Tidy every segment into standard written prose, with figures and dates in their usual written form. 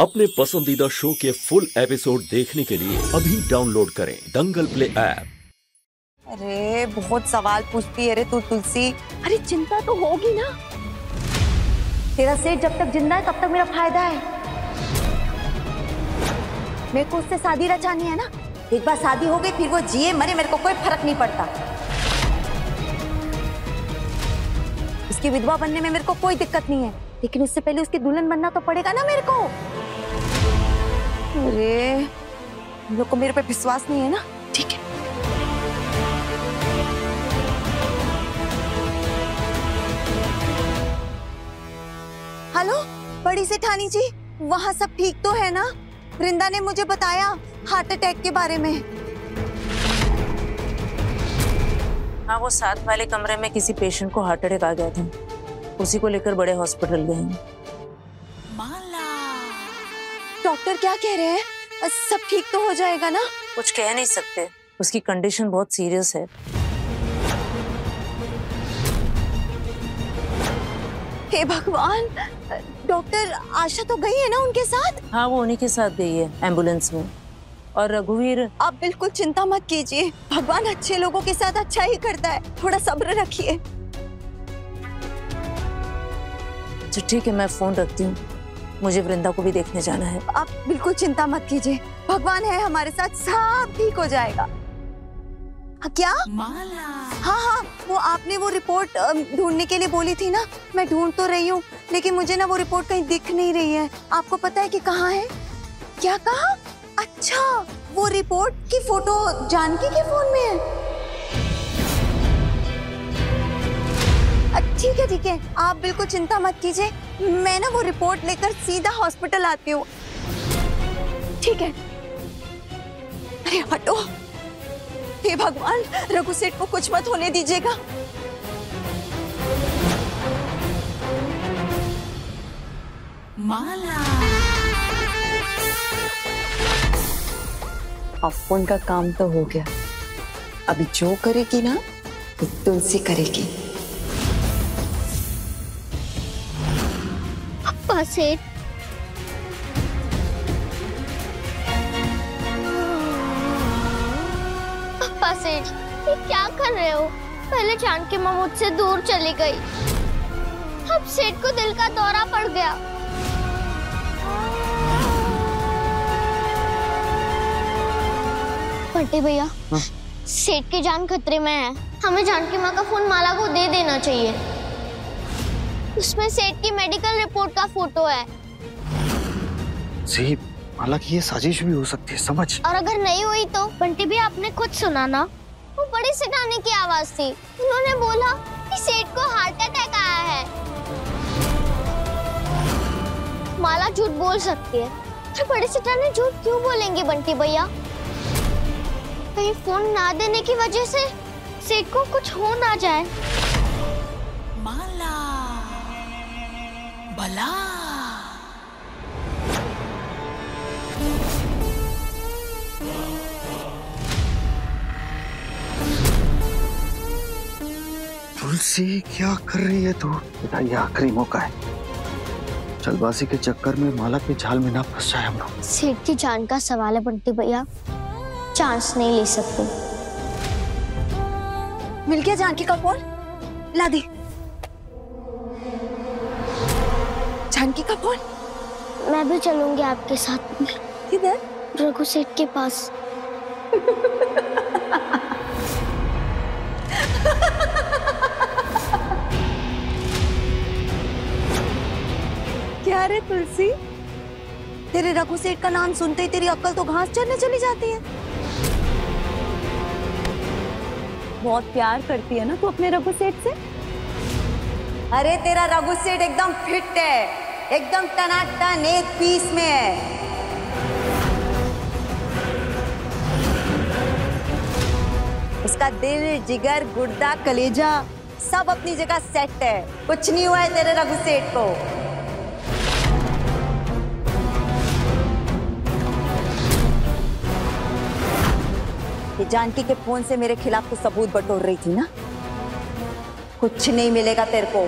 अपने पसंदीदा शो के फुल एपिसोड देखने के लिए अभी डाउनलोड करें दंगल प्ले ऐप। अरे बहुत सवाल पूछती है रे तू तुलसी। अरे चिंता तो होगी ना। तेरा सेठ जब तक जिंदा है तब तक मेरा फायदा है। मेरे को उससे शादी रचानी है ना। एक बार शादी हो गई फिर वो जिए मरे मेरे को कोई फर्क नहीं पड़ता। उसकी विधवा बनने में मेरे को कोई दिक्कत नहीं है, लेकिन उससे पहले उसकी दुल्हन बनना तो पड़ेगा ना मेरे को। अरे हम लोग को मेरे पे विश्वास नहीं है ना। ठीक है हेलो बड़ी सेठानी जी, वहाँ सब ठीक तो है ना? वृंदा ने मुझे बताया हार्ट अटैक के बारे में। हाँ, वो साथ वाले कमरे में किसी पेशेंट को हार्ट अटैक आ गया था, उसी को लेकर बड़े हॉस्पिटल गए हैं। डॉक्टर क्या कह रहे हैं? सब ठीक तो हो जाएगा ना? कुछ कह नहीं सकते, उसकी कंडीशन बहुत सीरियस है। हे भगवान, डॉक्टर आशा तो गई है ना उनके साथ? हाँ, वो उन्हीं के साथ गई है एम्बुलेंस में। और रघुवीर, आप बिल्कुल चिंता मत कीजिए, भगवान अच्छे लोगों के साथ अच्छा ही करता है, थोड़ा सब्र रखिए। तो ठीक है, मैं फोन रखती हूँ, मुझे वृंदा को भी देखने जाना है। आप बिल्कुल चिंता मत कीजिए, भगवान है हमारे साथ, सब ठीक हो जाएगा। क्या माला? हाँ, वो आपने वो रिपोर्ट ढूंढने के लिए बोली थी ना, मैं ढूंढ तो रही हूँ, लेकिन मुझे ना वो रिपोर्ट कहीं दिख नहीं रही है। आपको पता है कि कहाँ है? क्या कहा? अच्छा, वो रिपोर्ट की फोटो जानकी के फोन में है। ठीक है, आप बिल्कुल चिंता मत कीजिए, मैं ना वो रिपोर्ट लेकर सीधा हॉस्पिटल आती हूँ। ठीक है। अरे हटो, हे भगवान, रघु सेठ को कुछ मत होने दीजिएगा। माला, अब फोन का काम तो हो गया, अभी जो करेगी ना वो तुलसी करेगी। अप्पा सेठ, अप्पा सेठ, ये क्या कर रहे हो? पहले जानकी माँ मुझसे दूर चली गई, अब सेठ को दिल का दौरा पड़ गया। बंटी भैया, सेठ की जान खतरे में है, हमें जानकी माँ का फोन माला को दे देना चाहिए। उसमें सेठ की मेडिकल रिपोर्ट का फोटो है। जी, माला की ये साजिश भी हो सकती है, समझ। और अगर नहीं हुई तो? बंटी भी आपने खुद सुना ना, वो बड़ी सेठानी की आवाज थी, उन्होंने बोला कि सेठ को हार्ट अटैक आया है। माला झूठ बोल सकती है, तो बड़ी सेठानी झूठ क्यों बोलेंगे बंटी भैया? कहीं फोन ना देने की वजह से सेठ को कुछ हो ना जाए। माला भला, तुलसी क्या कर रही है तू? बेटा ये आखिरी मौका है, जल्दबाजी के चक्कर में माला के जाल में ना फंस जाए हम लोग। सेठ की जान का सवाल है बंटी भैया, चांस नहीं ले सकते। मिल गया जानकी का फोन, ला दी। जानकी का फोन। मैं भी चलूंगी आपके साथ। किधर? रघु सेठ के पास। क्या रे तुलसी, तेरे रघु सेठ का नाम सुनते ही तेरी अक्ल तो घास चढ़ने चली जाती है। बहुत प्यार करती है ना तू अपने रघु सेठ से? अरे तेरा रघु सेठ एकदम फिट है, एकदम टनाटन एक पीस में है। उसका दिल, जिगर, गुर्दा, कलेजा सब अपनी जगह सेट है, कुछ नहीं हुआ है तेरे रघु सेठ को। ये जानकी के फोन से मेरे खिलाफ तो सबूत बटोर रही थी ना, कुछ नहीं मिलेगा तेरे को।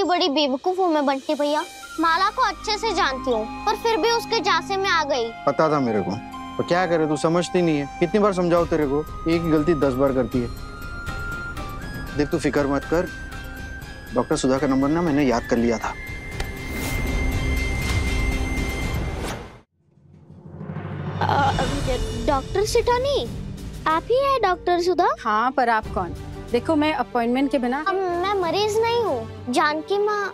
कितनी बड़ी बेवकूफ हूँ मैं बंटी भैया। माला को अच्छे से जानती हूँ पर फिर भी उसके झांसे में आ गई। पता था मेरे को, तो क्या करे, तू समझती नहीं है। कितनी बार समझाओ तेरे को, एक ही गलती 10 बार करती है। देख तू फिक्र मत कर, डॉक्टर सुधा का नंबर ना मैंने याद कर लिया था। डॉक्टर सिटानी, आप ही है डॉक्टर सुधा? हाँ, पर आप कौन? देखो मैं अपॉइंटमेंट के बिना मैं मरीज नहीं हूँ, जानकी माँ।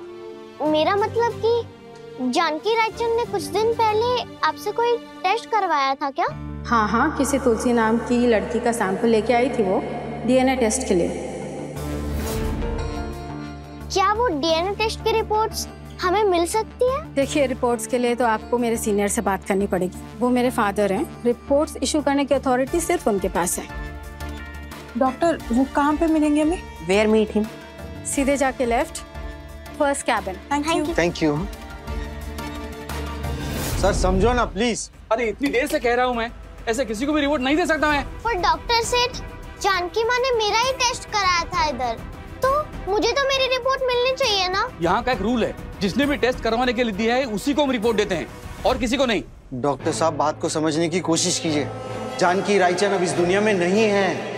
मेरा मतलब कि जानकी रायचंद ने कुछ दिन पहले आपसे कोई टेस्ट करवाया था क्या? हाँ, किसी तुलसी नाम की लड़की का सैंपल लेके आई थी वो डीएनए टेस्ट के लिए। क्या वो डीएनए टेस्ट की रिपोर्ट्स हमें मिल सकती है? देखिए, रिपोर्ट्स के लिए तो आपको मेरे सीनियर से बात करनी पड़ेगी। वो मेरे फादर हैं। रिपोर्ट्स इशू करने की अथॉरिटी सिर्फ उनके पास है। डॉक्टर, वो कहाँ पे मिलेंगे हमें? Where meet him? सीधे जाके left, first cabin. Thank you. Sir समझो ना प्लीज। अरे इतनी देर से कह रहा हूँ मैं, ऐसे किसी को भी रिपोर्ट नहीं दे सकता मैं। पर डॉक्टर सेठ, जानकी माँ ने मेरा ही टेस्ट कराया था इधर, तो मुझे तो मेरी रिपोर्ट मिलनी चाहिए ना। यहाँ का एक रूल है, जिसने भी टेस्ट करवाने के लिए दिया है उसी को हम रिपोर्ट देते हैं और किसी को नहीं। डॉक्टर साहब, बात को समझने की कोशिश कीजिए। जानकी रायचंद अब इस दुनिया में नहीं है।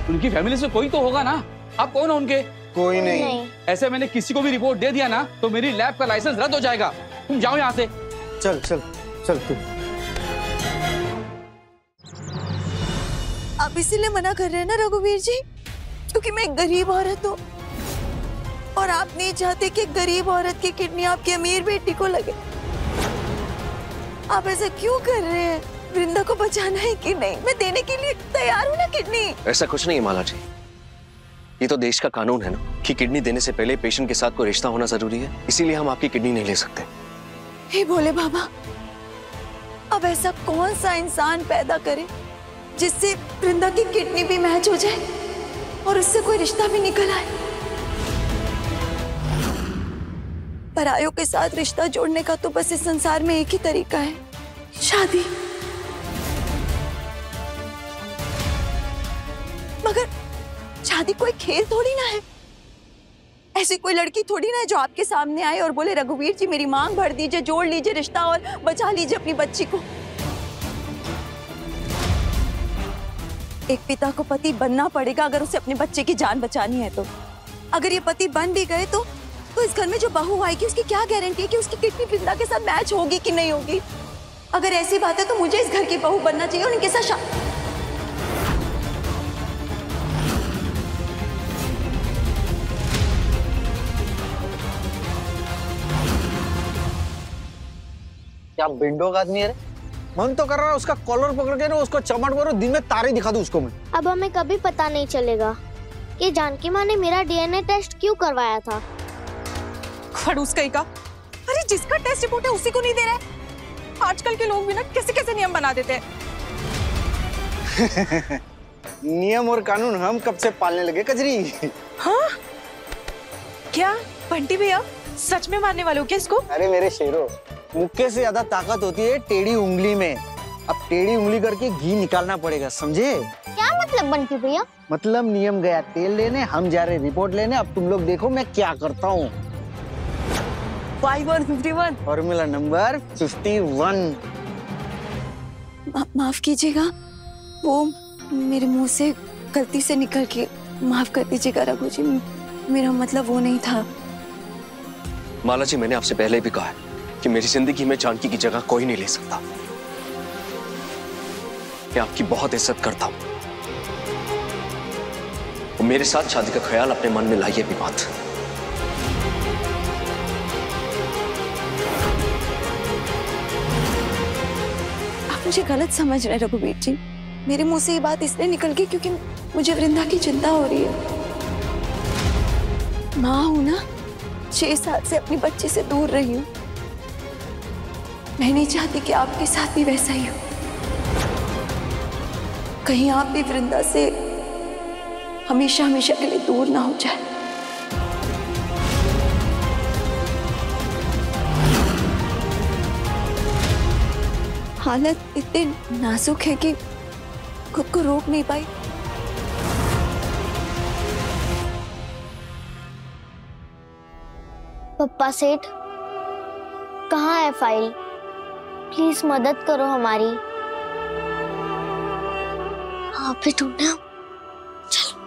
उनकी फैमिली से कोई तो होगा ना। आप कौन हो उनके? कोई नहीं। ऐसे मैंने किसी को भी रिपोर्ट दे दिया ना तो मेरी लैब का लाइसेंस रद्द हो जाएगा। तुम जाओ यहाँ से। चल चल चल तू। आप इसीलिए मना कर रहे हैं ना रघुवीर जी, क्योंकि मैं एक गरीब औरत हूँ और आप नहीं चाहते कि गरीब औरत की किडनी आपकी अमीर बेटी को लगे। आप ऐसा क्यों कर रहे हैं? वृंदा को बचाना है कि नहीं? मैं देने के लिए तैयार हूँ ना किडनी। ऐसा कुछ नहीं है माला जी, ये तो देश का कानून है ना कि किडनी देने से पहले पेशेंट के साथ कोई रिश्ता होना जरूरी है, इसीलिए हम आपकी किडनी नहीं ले सकते। हे भोले बाबा, अब ऐसा कौन सा इंसान पैदा करे जिससे वृंदा की किडनी भी मैच हो जाए और उससे कोई रिश्ता भी निकल आए। परायों के साथ रिश्ता जोड़ने का तो बस इस संसार में एक ही तरीका है, शादी। मगर शादी कोई खेल थोड़ी ना है। ऐसी कोई लड़की थोड़ी ना है जो आपके सामने आए और बोले रघुवीर जी मेरी मांग भर दीजिए, जोड़ लीजिए रिश्ता और बचा लीजिए अपनी बच्ची को। एक पिता को पति बनना पड़ेगा अगर उसे अपने बच्चे की जान बचानी है तो। अगर ये पति बन भी गए तो इस घर में जो बहू आएगी उसकी क्या गारंटी है कि उसकी किडनी वृंदा के साथ मैच होगी कि नहीं होगी? अगर ऐसी बात है तो मुझे इस घर की बहू बनना चाहिए और उनके साथ क्या बिंडो का आदमी है रे? मन तो कर रहा है उसका कॉलर पकड़ के ना उसको चमट मारो, दिन में तारे दिखा दूं उसको मैं। अब हमें कभी पता नहीं चलेगा कि जानकी माँ ने मेरा डीएनए टेस्ट क्यों करवाया था। खड़ूस कहीं का। अरे जिसका टेस्ट रिपोर्ट है उसी को नहीं दे रहा है। आजकल के लोग भी ना कैसे कैसे नियम बना देते हैं। नियम और कानून हम कब से पालने लगे कजरी। हाँ? क्या बंटी भैया सच में मारने वाले हो क्या इसको? अरे मेरे शेरों, मुक्के से ज्यादा ताकत होती है टेढ़ी उंगली में। अब टेढ़ी उंगली करके घी निकालना पड़ेगा, समझे? क्या मतलब बंटी भैया? मतलब नियम गया तेल लेने, हम जा रहे रिपोर्ट लेने। अब तुम लोग देखो मैं क्या करता हूँ। 5151 फॉर्मूला नंबर 51। माफ कीजिएगा, वो मेरे मुंह से गलती से निकल के, माफ कर दीजिएगा रघु जी, मेरा मतलब वो नहीं था। माला जी, मैंने आपसे पहले भी कहा है कि मेरी जिंदगी में जानकी की जगह कोई नहीं ले सकता। मैं आपकी बहुत इज्जत करता हूं और मेरे साथ शादी का ख्याल अपने मन में लाइए भी बात। आप मुझे गलत समझ रहे रघुवीर जी। मेरे मुंह से ये बात इसलिए निकल गई क्योंकि मुझे वृंदा की चिंता हो रही है। माँ हूं ना, 6 साल से अपनी बच्ची से दूर रही हूँ। मैं नहीं चाहती कि आपके साथ भी वैसा ही हो। कहीं आप भी वृंदा से हमेशा हमेशा के लिए दूर ना हो जाए। हालत इतनी नाजुक है कि खुद को रोक नहीं पाई। पप्पा सेठ, कहाँ है फाइल? प्लीज मदद करो हमारी। आप भी ढूंढना। चलो।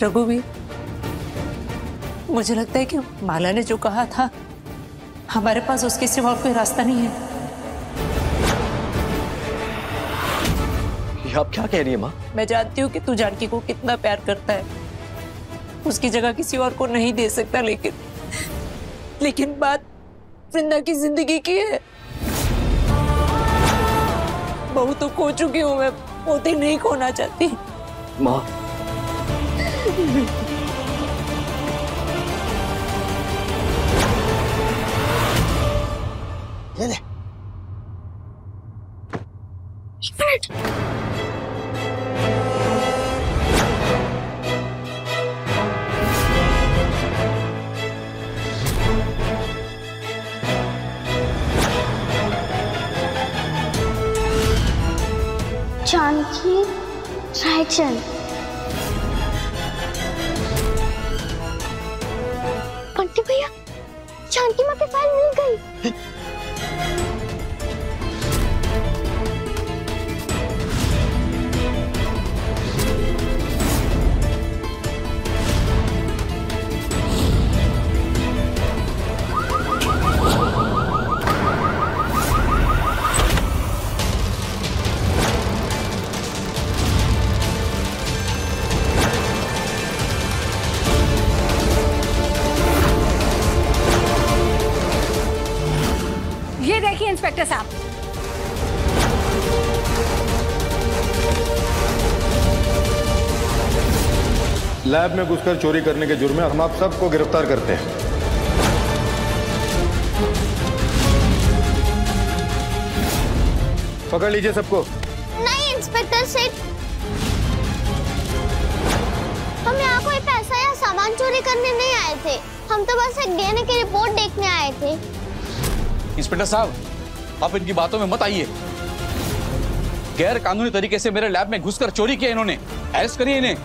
रघुवीर, मुझे लगता है कि माला ने जो कहा था, हमारे पास उसके सिवा और कोई रास्ता नहीं है। ये आप क्या कह रही है माँ? मैं जानती हूँ कि तू जानकी को कितना प्यार करता है, उसकी जगह किसी और को नहीं दे सकता, लेकिन बात वृंदा की जिंदगी की है। बहू तो खो चुकी हूँ मैं, पोती नहीं खोना चाहती। माँ, ले ले। एक मिनट। जानकी रायचंद। बंटी भैया, जानकी माँ की फाइल मिल गई। ये देखिए इंस्पेक्टर साहब, लैब में घुसकर चोरी करने के जुर्म में हम आप सबको गिरफ्तार करते हैं। पकड़ लीजिए सबको। नहीं इंस्पेक्टर सेठ, हम यहाँ कोई पैसा या सामान चोरी करने नहीं आए थे। हम तो बस एक डीएनए की रिपोर्ट देखने आए थे। इंस्पेक्टर साहब, आप इनकी बातों में मत आइए। गैर कानूनी तरीके से मेरे लैब में घुसकर चोरी किया इन्होंने। अरेस्ट करिए इन्हें।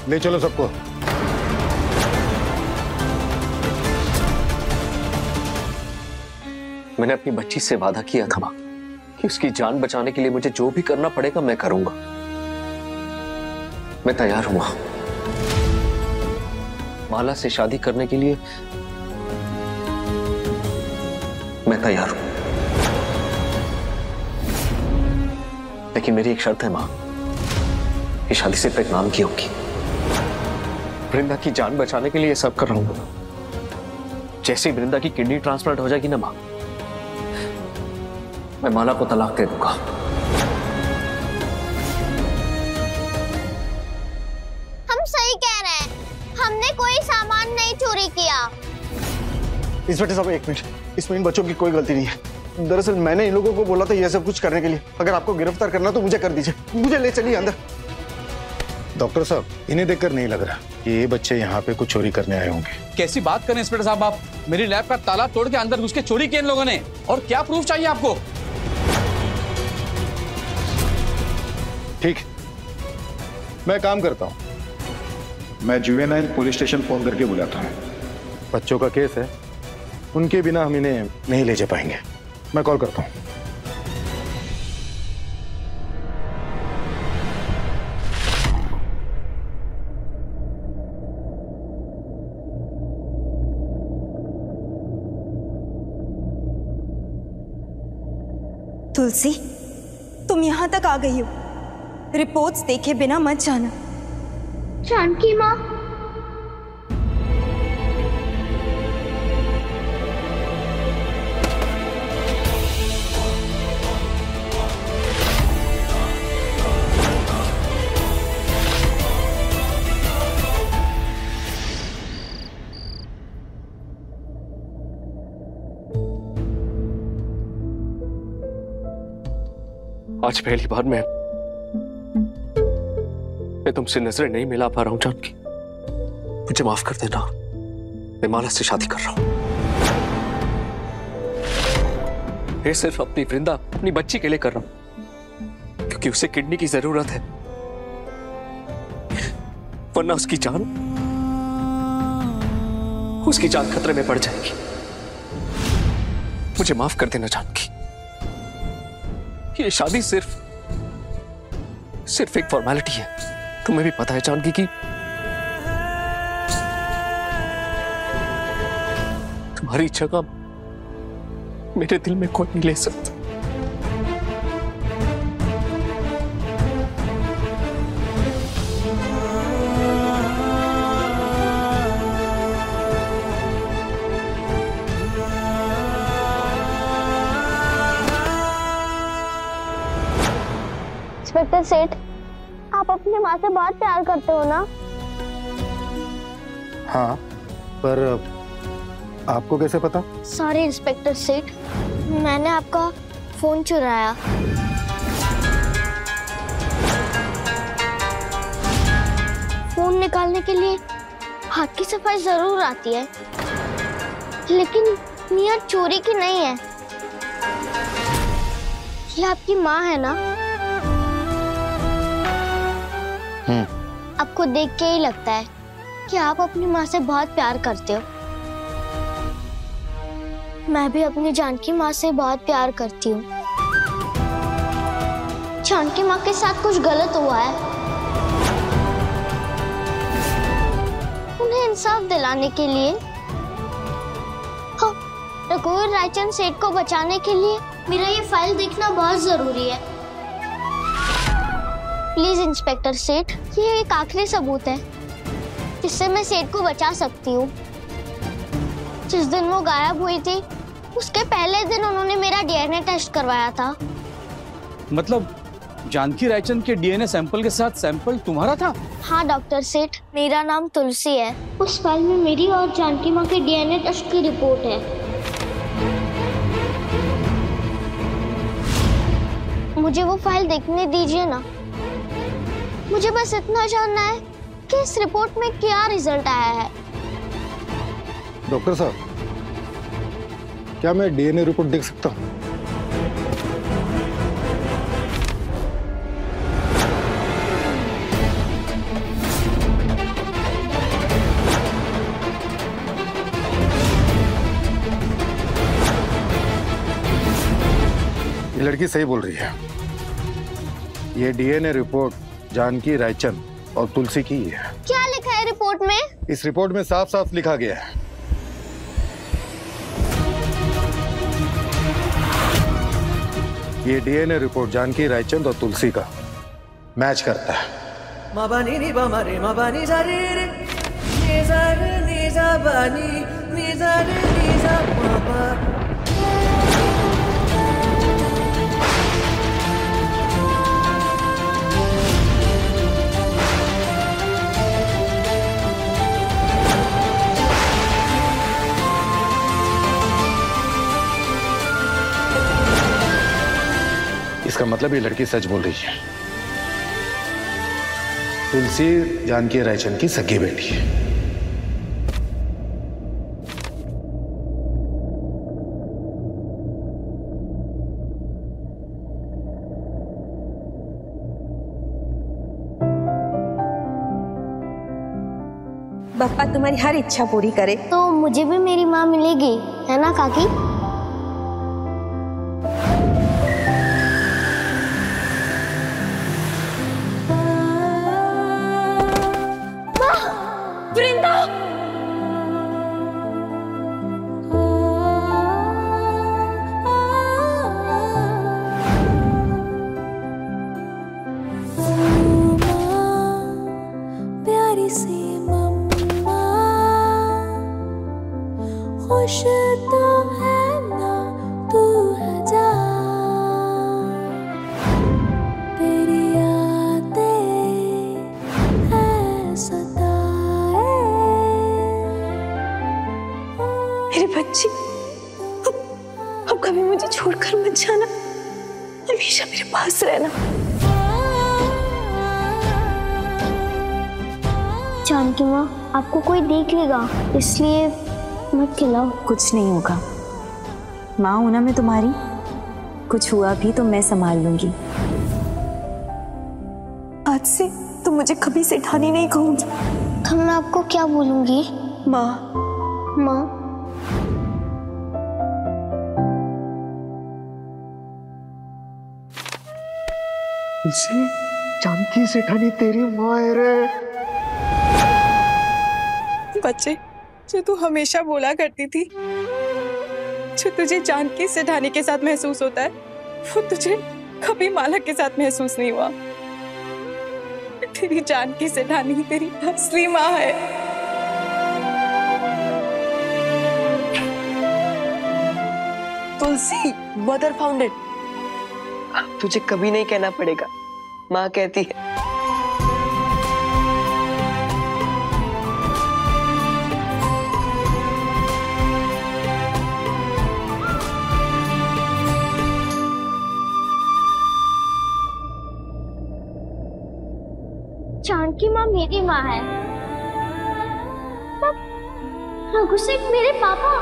ले चलो सबको। मैंने अपनी बच्ची से वादा किया था माँ कि उसकी जान बचाने के लिए मुझे जो भी करना पड़ेगा मैं करूंगा। मैं तैयार हूं। माला से शादी करने के लिए मैं तैयार हूं, लेकिन मेरी एक शर्त है मां, ये शादी सिर्फ एक नाम की होगी। वृंदा की जान बचाने के लिए ये सब कर रहा हूं। जैसे वृंदा की किडनी ट्रांसप्लांट हो जाएगी ना मां, मैं माला को तलाक दे दूंगा। हम सही कह रहे हैं, हमने कोई सामान नहीं चोरी किया। इंस्पेक्टर साहब एक मिनट, इसमें इन बच्चों की कोई गलती नहीं है। दरअसल मैंने इन लोगों को बोला था ये सब कुछ करने के लिए। अगर आपको गिरफ्तार करना तो मुझे कर दीजिए, मुझे ले चलिए अंदर। डॉक्टर साहब, इन्हें देखकर नहीं लग रहा कि ये बच्चे यहाँ पे कुछ चोरी करने आए होंगे। कैसी बात करें इंस्पेक्टर साहब आप? मेरी लैब का ताला तोड़ के अंदर घुस के चोरी की इन लोगों ने। और क्या प्रूफ चाहिए आपको? ठीक, मैं काम करता हूँ, मैं जुवेनाइल पुलिस स्टेशन फोन करके बुलाता हूँ। बच्चों का केस है, उनके बिना हम इन्हें नहीं ले जा पाएंगे। मैं कॉल करता हूँ। तुलसी, तुम यहाँ तक आ गई हो। रिपोर्ट्स देखे बिना मत जाना। जानकी माँ, आज पहली बार मैं तुमसे नजरें नहीं मिला पा रहा हूं जानकी। मुझे माफ कर देना, मैं माला से शादी कर रहा हूं। ये सिर्फ अपनी वृंदा, अपनी बच्ची के लिए कर रहा हूं, क्योंकि उसे किडनी की जरूरत है, वरना उसकी जान खतरे में पड़ जाएगी। मुझे माफ कर देना जानकी। ये शादी सिर्फ एक फॉर्मेलिटी है। तुम्हें भी पता है जानकी कि तुम्हारी जगह मेरे दिल में कोई नहीं ले सकता। इंस्पेक्टर सेठ, आप अपनी माँ से बहुत प्यार करते हो ना? हाँ, पर आपको कैसे पता? सॉरी इंस्पेक्टर सेठ, मैंने आपका फोन चुराया। फोन निकालने के लिए हाथ की सफाई जरूर आती है, लेकिन नियत चोरी की नहीं है। ये आपकी माँ है ना? आपको देख के ही लगता है कि आप अपनी माँ से बहुत प्यार करते हो। मैं भी अपनी जानकी माँ से बहुत प्यार करती हूँ। जानकी माँ के साथ कुछ गलत हुआ है, उन्हें इंसाफ दिलाने के लिए, हाँ, रघुवीर रायचंद सेठ को बचाने के लिए मेरा ये फाइल देखना बहुत जरूरी है। प्लीज इंस्पेक्टर सेठ, ये एक आखिरी सबूत है जिससे मैं सेठ को बचा सकती हूँ। जिस दिन वो गायब हुई थी, उसके पहले दिन उन्होंने मेरा डीएनए टेस्ट करवाया था। मतलब जानकी रायचंद के डीएनए सैंपल के साथ सैंपल तुम्हारा था? हाँ डॉक्टर सेठ, मेरा नाम तुलसी है। उस फाइल में मेरी और जानकी माँ के डीएनए टेस्ट की रिपोर्ट है। मुझे वो फाइल देखने दीजिए ना। मुझे बस इतना जानना है कि इस रिपोर्ट में क्या रिजल्ट आया है। डॉक्टर साहब, क्या मैं डीएनए रिपोर्ट देख सकता हूँ? ये लड़की सही बोल रही है। ये डीएनए रिपोर्ट जानकी रायचंद और तुलसी की है। क्या लिखा है रिपोर्ट में? इस रिपोर्ट में साफ साफ लिखा गया है, ये डीएनए रिपोर्ट जानकी रायचंद और तुलसी का मैच करता है। इसका मतलब ये लड़की सच बोल रही है। तुलसी जानकी रायचंद की सगी बेटी है। बप्पा तुम्हारी हर इच्छा पूरी करे। तो मुझे भी मेरी माँ मिलेगी, है ना काकी? खुश तो है ना तू जा, तेरी यादें है सताए। मेरे बच्चे, अब कभी मुझे छोड़कर मत जाना। हमेशा मेरे पास रहना। जानकी माँ, आपको कोई देख लेगा, इसलिए मत खिलाओ। कुछ नहीं होगा, माँ हूं ना मैं तुम्हारी, कुछ हुआ भी तो मैं संभाल लूंगी। आज से तुम मुझे कभी सेठानी नहीं कहूंगी। तो मैं आपको क्या बोलूंगी? माँ। माँ। तुलसी, जानकी सेठानी तेरी माँ है रे। बच्चे, जो तू हमेशा बोला करती थी, जो तुझे जानकी सेठानी के साथ महसूस होता है, वो तुझे कभी माला के साथ महसूस नहीं हुआ। तेरी जानकी सेठानी तेरी असली माँ है। तुलसी, मदर फाउंडेड। तुझे कभी नहीं कहना पड़ेगा, माँ कहती है। जानकी माँ मेरी माँ है। रघु सिंह मेरे पापा।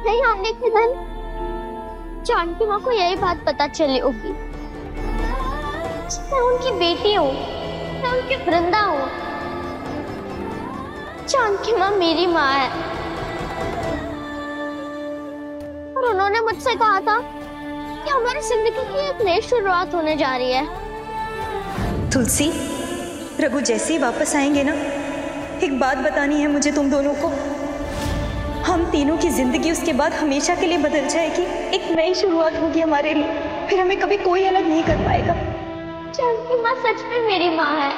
नहीं आने के दिन जानकी माँ को यही बात पता चली होगी। मैं उनकी बेटी हूँ, मैं उनकी वृंदा हूँ। जानकी माँ मेरी माँ है। और उन्होंने मुझसे कहा था कि हमारी जिंदगी की एक नई शुरुआत होने जा रही है। तुलसी, रघु जैसे ही वापस आएंगे ना, एक बात बतानी है मुझे तुम दोनों को। हम तीनों की जिंदगी उसके बाद हमेशा के लिए बदल जाएगी, एक नई शुरुआत होगी हमारे लिए, फिर हमें कभी कोई अलग नहीं कर पाएगा। जानकी माँ सच में मेरी माँ है।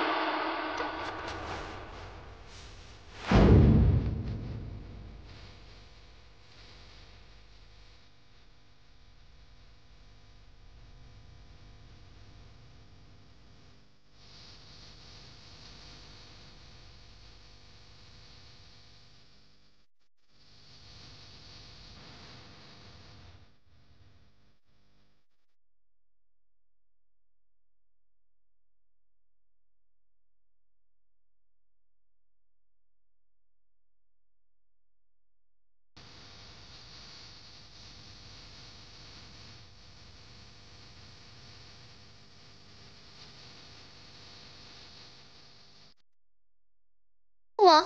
माँ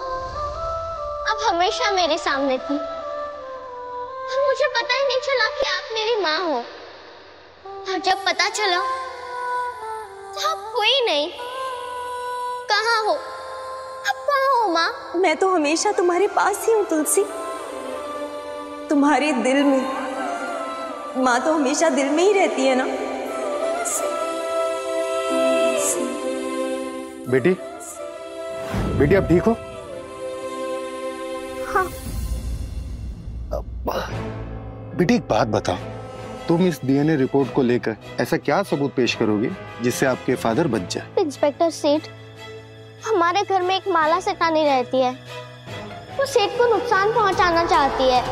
अब हमेशा मेरे सामने थी और मुझे पता ही नहीं चला कि आप मेरी माँ हो। और जब पता चला तो आप कोई नहीं। कहाँ हो? अब कहाँ हो माँ? मैं तो हमेशा तुम्हारे पास ही हूँ तुलसी, तुम्हारे दिल में। माँ तो हमेशा दिल में ही रहती है ना। बेटी, बेटी आप ठीक हो? हाँ। बेटी एक बात बताओ, तुम इस डीएनए रिपोर्ट को लेकर ऐसा क्या सबूत पेश करोगे जिससे आपके फादर बच जाए? इंस्पेक्टर सेठ, हमारे घर में एक माला सेठानी रहती है। वो सेठ को नुकसान पहुंचाना चाहती है।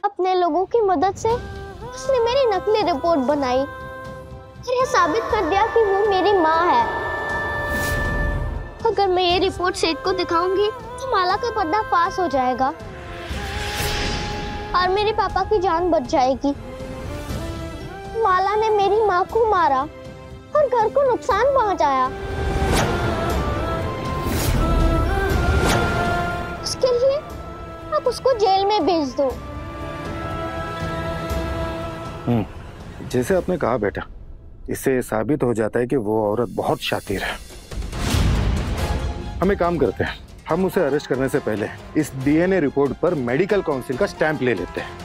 अपने लोगों की मदद से उसने मेरी नकली रिपोर्ट बनाई और यह साबित कर दिया कि वो मेरी माँ है। अगर मैं ये रिपोर्ट सेठ को दिखाऊंगी तो माला का पर्दाफाश हो जाएगा और मेरे पापा की जान बच जाएगी। माला ने मेरी माँ को मारा और घर को नुकसान पहुंचाया। उसके लिए आप उसको जेल में भेज दो। जैसे आपने कहा बेटा, इससे साबित हो जाता है कि वो औरत बहुत शातिर है। हम एक काम करते हैं, हम उसे अरेस्ट करने से पहले इस डीएनए रिपोर्ट पर मेडिकल काउंसिल का स्टैंप ले लेते हैं।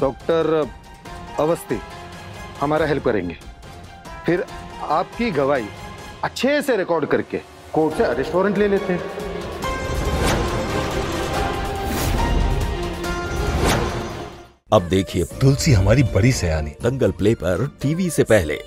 डॉक्टर अवस्थी हमारा हेल्प करेंगे। फिर आपकी गवाही अच्छे से रिकॉर्ड करके कोर्ट से अरेस्ट वारंट ले लेते हैं। अब देखिए तुलसी हमारी बड़ी सयानी। दंगल प्ले पर टीवी से पहले।